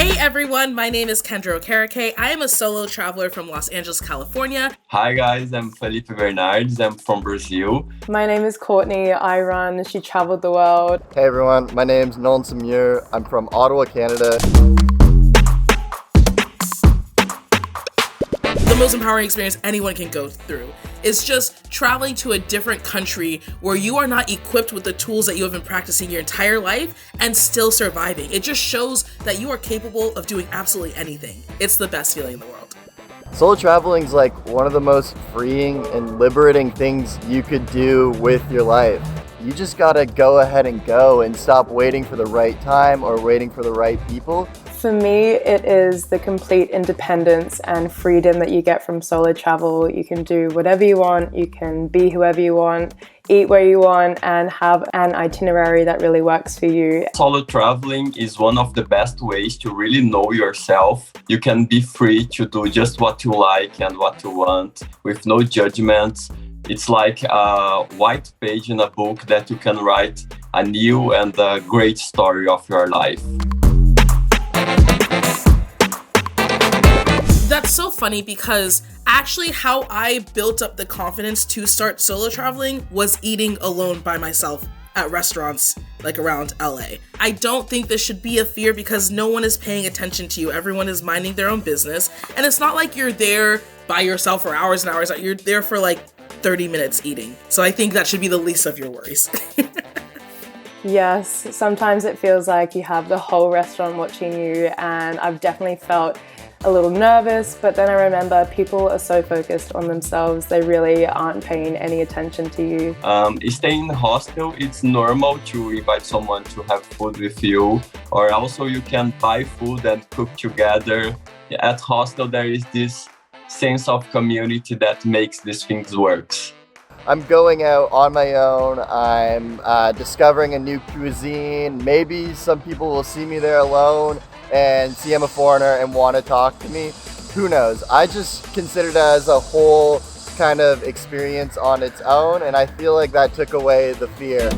Hey everyone, my name is Kendra. I am a solo traveler from Los Angeles, California. Hi guys, I'm Felippe Bernardes. I'm from Brazil. My name is Courtney. I run She Traveled the World. Hey everyone, my name's Nolan. I'm from Ottawa, Canada. The most empowering experience anyone can go through is just traveling to a different country where you are not equipped with the tools that you have been practicing your entire life and still surviving. It just shows that you are capable of doing absolutely anything. It's the best feeling in the world. Solo traveling is like one of the most freeing and liberating things you could do with your life. You just gotta go ahead and go and stop waiting for the right time or waiting for the right people. For me, it is the complete independence and freedom that you get from solo travel. You can do whatever you want, you can be whoever you want, eat where you want, and have an itinerary that really works for you. Solo traveling is one of the best ways to really know yourself. You can be free to do just what you like and what you want with no judgments. It's like a white page in a book that you can write a new and a great story of your life. That's so funny because actually how I built up the confidence to start solo traveling was eating alone by myself at restaurants like around LA. I don't think this should be a fear because no one is paying attention to you. Everyone is minding their own business. And it's not like you're there by yourself for hours and hours. You're there for like 30 minutes eating. So I think that should be the least of your worries. Yes, sometimes it feels like you have the whole restaurant watching you, and I've definitely felt a little nervous, but then I remember people are so focused on themselves, they really aren't paying any attention to you. Staying in the hostel, it's normal to invite someone to have food with you, or also you can buy food and cook together. At hostel, there is this sense of community that makes these things work. I'm going out on my own, I'm discovering a new cuisine. Maybe some people will see me there alone and see I'm a foreigner and want to talk to me. Who knows? I just consider it as a whole kind of experience on its own, and I feel like that took away the fear.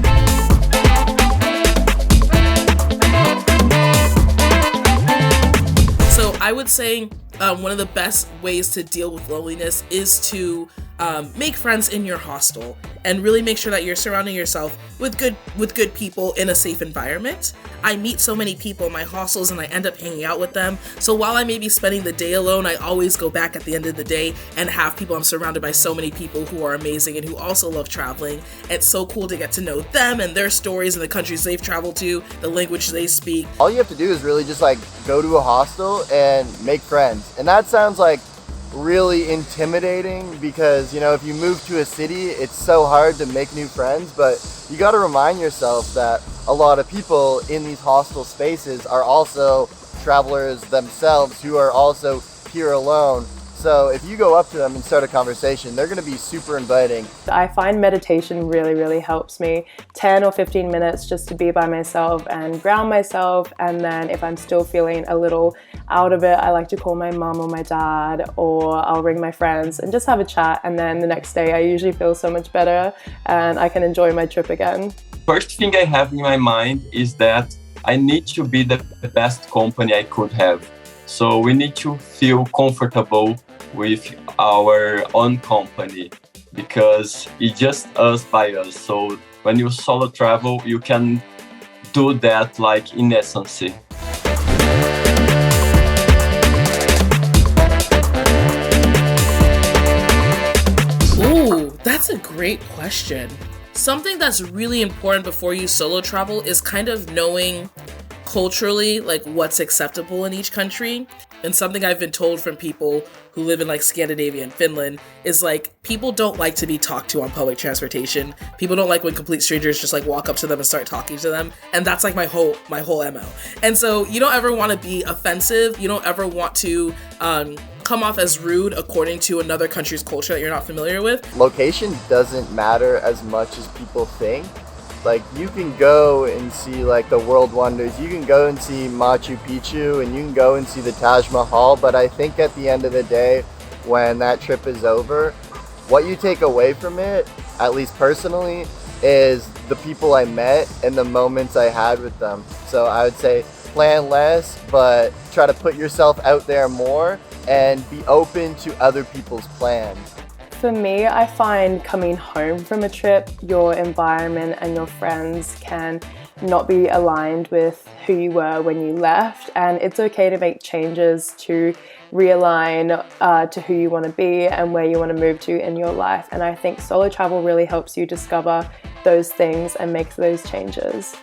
So I would say one of the best ways to deal with loneliness is to make friends in your hostel and really make sure that you're surrounding yourself with good people in a safe environment. I meet so many people in my hostels and I end up hanging out with them. So while I may be spending the day alone, I always go back at the end of the day and have people. I'm surrounded by so many people who are amazing and who also love traveling. It's so cool to get to know them and their stories and the countries they've traveled to, the language they speak. All you have to do is really just like go to a hostel and make friends. And that sounds like really intimidating because, you know, if you move to a city, it's so hard to make new friends, but you got to remind yourself that a lot of people in these hostel spaces are also travelers themselves who are also here alone. So if you go up to them and start a conversation, they're going to be super inviting. I find meditation really helps me. 10 or 15 minutes just to be by myself and ground myself. And then if I'm still feeling a little out of it, I like to call my mom or my dad, or I'll ring my friends and just have a chat. And then the next day I usually feel so much better and I can enjoy my trip again. First thing I have in my mind is that I need to be the best company I could have. So we need to feel comfortable with our own company because it's just us by us. So when you solo travel, you can do that like in essence. Ooh, that's a great question. Something that's really important before you solo travel is kind of knowing culturally like what's acceptable in each country. And something I've been told from people who live in like Scandinavia and Finland is like people don't like to be talked to on public transportation. People don't like when complete strangers just like walk up to them and start talking to them. And that's like my whole MO. And so you don't ever want to be offensive. You don't ever want to come off as rude according to another country's culture that you're not familiar with. Location doesn't matter as much as people think. Like, you can go and see like the world wonders, you can go and see Machu Picchu, and you can go and see the Taj Mahal, but I think at the end of the day, when that trip is over, what you take away from it, at least personally, is the people I met and the moments I had with them. So I would say plan less, but try to put yourself out there more and be open to other people's plans? For me, I find coming home from a trip, your environment and your friends can not be aligned with who you were when you left, and it's okay to make changes to realign to who you want to be and where you want to move to in your life. And I think solo travel really helps you discover those things and make those changes.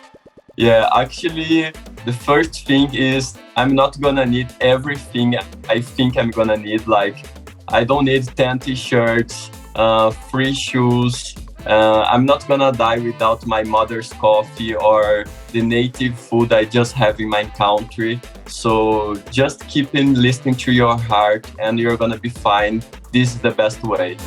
Yeah, actually, the first thing is I'm not gonna need everything I think I'm gonna need. Like, I don't need 10 t-shirts, 3 shoes. I'm not gonna die without my mother's coffee or the native food I just have in my country. So just keep listening to your heart and you're gonna be fine. This is the best way.